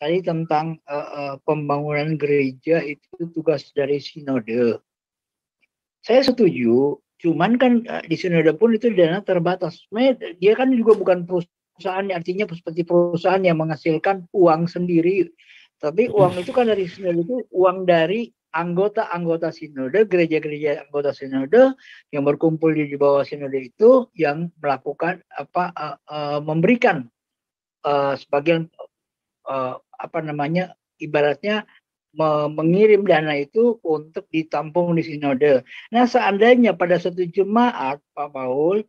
tadi tentang pembangunan gereja itu tugas dari sinode. Saya setuju, cuman kan di sinode pun itu dana terbatas. Dia kan juga bukan perusahaan, artinya seperti perusahaan yang menghasilkan uang sendiri. Tapi uang itu kan dari sinode itu uang dari anggota-anggota sinode, gereja-gereja anggota sinode yang berkumpul di bawah sinode itu yang melakukan memberikan sebagian ibaratnya mengirim dana itu untuk ditampung di sinode. Nah, seandainya pada satu jemaat, Pak Paul,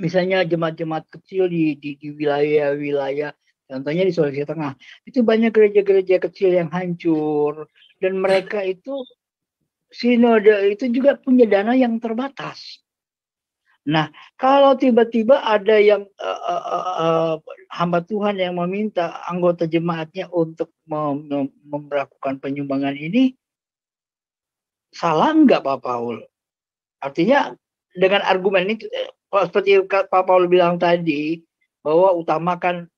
misalnya jemaat-jemaat kecil di wilayah-wilayah, contohnya di Sulawesi Tengah, itu banyak gereja-gereja kecil yang hancur, dan mereka itu, sinode itu juga punya dana yang terbatas. Nah, kalau tiba-tiba ada yang hamba Tuhan yang meminta anggota jemaatnya untuk melakukan penyumbangan ini, salah nggak Pak Paul? Artinya dengan argumen ini, seperti Pak Paul bilang tadi, bahwa utamakan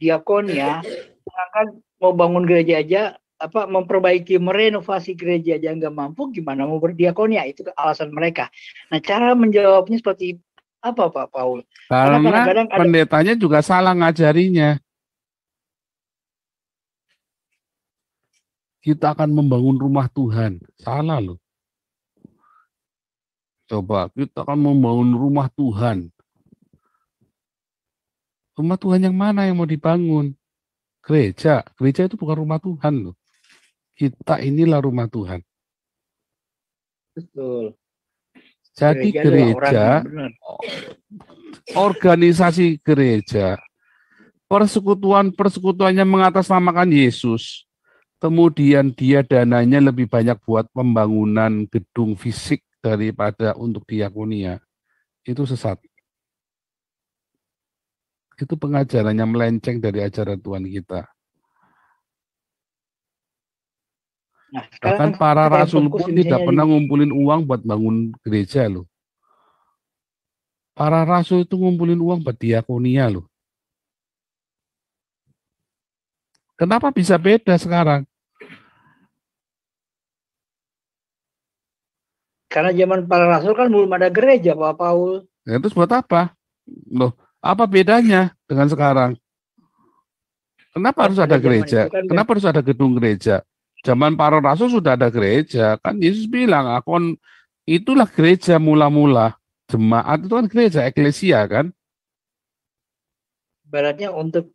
diakonia, sedangkan mau bangun gereja aja, memperbaiki, merenovasi gereja aja nggak mampu, gimana mau berdiakonia? Itu alasan mereka. Nah, cara menjawabnya seperti apa Pak Paul? Karena Karena kadang-kadang ada pendetanya juga salah ngajarinya. Kita akan membangun rumah Tuhan. Salah loh. Coba, kita akan membangun rumah Tuhan. Rumah Tuhan yang mana yang mau dibangun? Gereja. Gereja itu bukan rumah Tuhan loh. Kita inilah rumah Tuhan. betul. Jadi gereja, organisasi gereja, persekutuannya mengatasnamakan Yesus, kemudian dia dananya lebih banyak buat pembangunan gedung fisik daripada untuk diakonia, itu sesat. Itu pengajarannya melenceng dari ajaran Tuhan kita. Nah, Bahkan para rasul pun tidak pernah ngumpulin uang buat bangun gereja loh. Para rasul itu ngumpulin uang buat diakonia loh. Kenapa bisa beda sekarang? Karena zaman para rasul kan belum ada gereja, Pak Paul. Ya, terus buat apa? Loh, apa bedanya dengan sekarang? Kenapa harus ada gereja? Kenapa harus ada gedung gereja? Zaman para rasul sudah ada gereja. Kan Yesus bilang, itulah gereja mula-mula. Jemaat itu kan gereja, eklesia kan? Ibaratnya untuk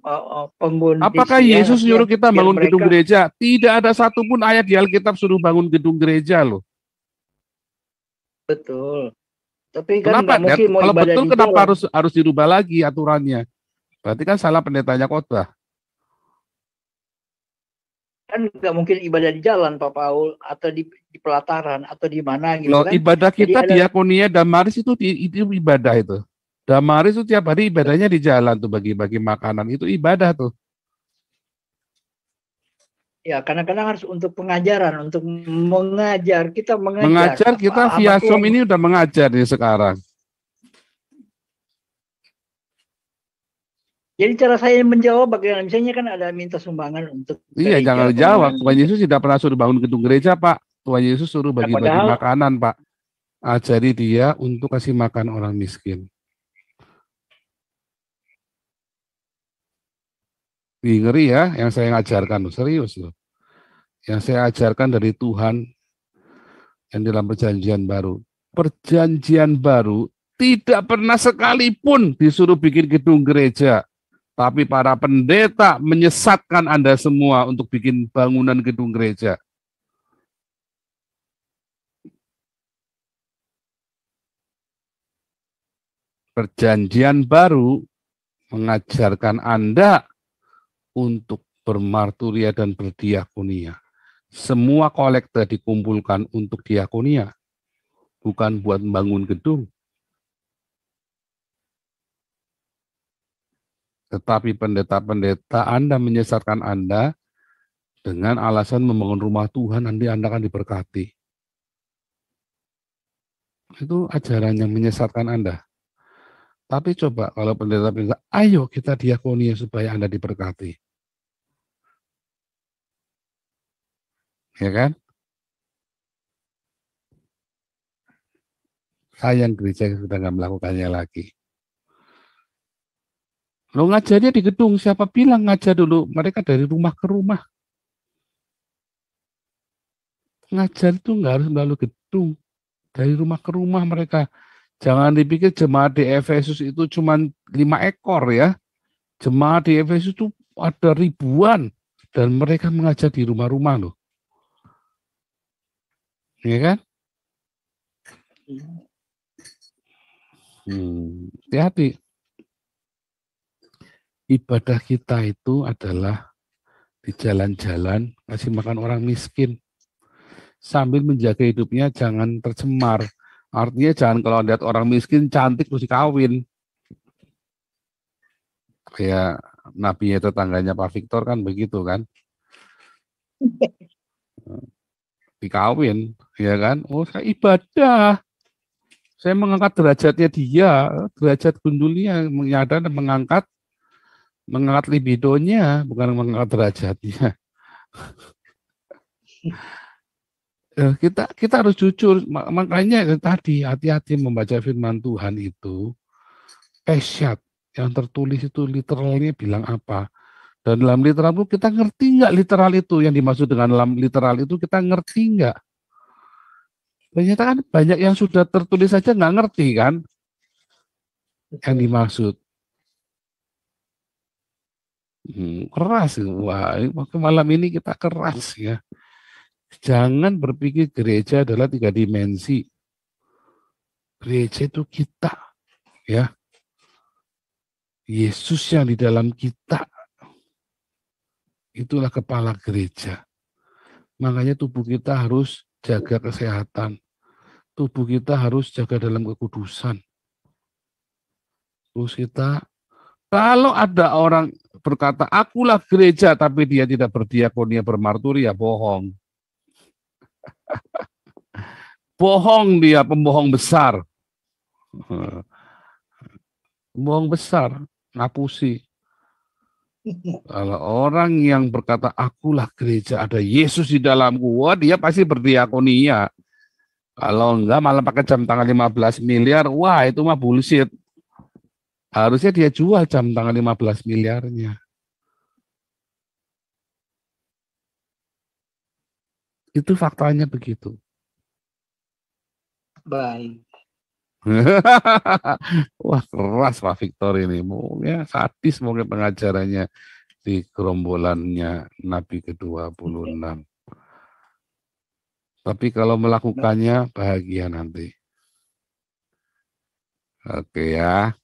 pengguna. Apakah Yesus nyuruh kita bangun gedung gereja? Tidak ada satupun ayat di Alkitab suruh bangun gedung gereja loh. Betul. Tapi kan kenapa? Mungkin mau kalau betul di kenapa jalan. harus dirubah lagi aturannya? Berarti kan salah pendetanya khotbah. Kan nggak mungkin ibadah di jalan Pak Paul, atau di pelataran atau di mana gitu. Loh, kan. Ibadah kita diakonia Damaris itu ibadah itu. Damaris itu tiap hari ibadahnya di jalan tuh, bagi-bagi makanan, itu ibadah tuh. Ya, kadang-kadang harus untuk pengajaran, untuk mengajar, kita mengajar kita via Zoom ini udah mengajar nih sekarang. Jadi cara saya menjawab bagaimana, misalnya kan ada minta sumbangan untuk iya, jangan dijawab. Tuhan Yesus tidak pernah suruh bangun gedung gereja, Pak. Tuhan Yesus suruh bagi-bagi makanan, Pak. Ajari dia untuk kasih makan orang miskin. Ngeri ya yang saya ngajarkan, serius loh. Yang saya ajarkan dari Tuhan yang dalam perjanjian baru. Perjanjian baru tidak pernah sekalipun disuruh bikin gedung gereja. Tapi para pendeta menyesatkan Anda semua untuk bikin bangunan gedung gereja. Perjanjian baru mengajarkan Anda untuk bermarturia dan berdiakonia. Semua kolekte dikumpulkan untuk diakonia, bukan buat membangun gedung. Tetapi pendeta-pendeta Anda menyesatkan Anda dengan alasan membangun rumah Tuhan, nanti Anda akan diberkati. Itu ajaran yang menyesatkan Anda. Tapi coba kalau pendeta bilang, ayo kita diakoni supaya Anda diberkati. Ya kan? Sayang gereja sudah nggak melakukannya lagi. Lo ngajarnya di gedung, siapa bilang ngajar dulu? Mereka dari rumah ke rumah. Ngajar itu nggak harus melalui gedung. Dari rumah ke rumah mereka. Jangan dipikir jemaat di Efesus itu cuma 5 ekor ya. Jemaat di Efesus itu ada ribuan. Dan mereka mengajar di rumah-rumah loh. Ya kan? Hati-hati. Ibadah kita itu adalah di jalan-jalan kasih makan orang miskin. Sambil menjaga hidupnya jangan tercemar. Artinya jangan kalau lihat orang miskin cantik terus dikawin. Kayak nabi tetangganya Pak Victor kan begitu kan. Dikawin, ya kan? Oh, saya ibadah. Saya mengangkat derajatnya dia, derajat gundulnya, menyadar dan mengangkat libidonya, bukan mengangkat derajatnya. Kita harus jujur, makanya tadi hati-hati membaca firman Tuhan itu. Pesyat yang tertulis itu literalnya bilang apa? Dan dalam literal itu kita ngerti nggak literal itu yang dimaksud dengan dalam literal itu kita ngerti nggak? Ternyata kan banyak yang sudah tertulis saja nggak ngerti kan yang dimaksud. Keras, wah malam ini kita keras ya. Jangan berpikir gereja adalah 3 dimensi. Gereja itu kita, ya. Yesus yang di dalam kita, itulah kepala gereja. Makanya tubuh kita harus jaga kesehatan. Tubuh kita harus jaga dalam kekudusan. Terus kita, kalau ada orang berkata, akulah gereja, tapi dia tidak berdiakonia bermarturi, ya bohong. Bohong dia, pembohong besar. Pembohong besar, ngapusi. Kalau orang yang berkata, akulah gereja, ada Yesus di dalamku, wah dia pasti berdiakonia. Kalau enggak malah pakai jam tangan 15 miliar, wah itu mah bullshit. Harusnya dia jual jam tangan 15 miliarnya. Itu faktanya begitu. Baik. Wah keras Pak Victor ini. Ya, sadis mungkin pengajarannya di gerombolannya Nabi ke-26. Tapi kalau melakukannya bahagia nanti. Oke ya.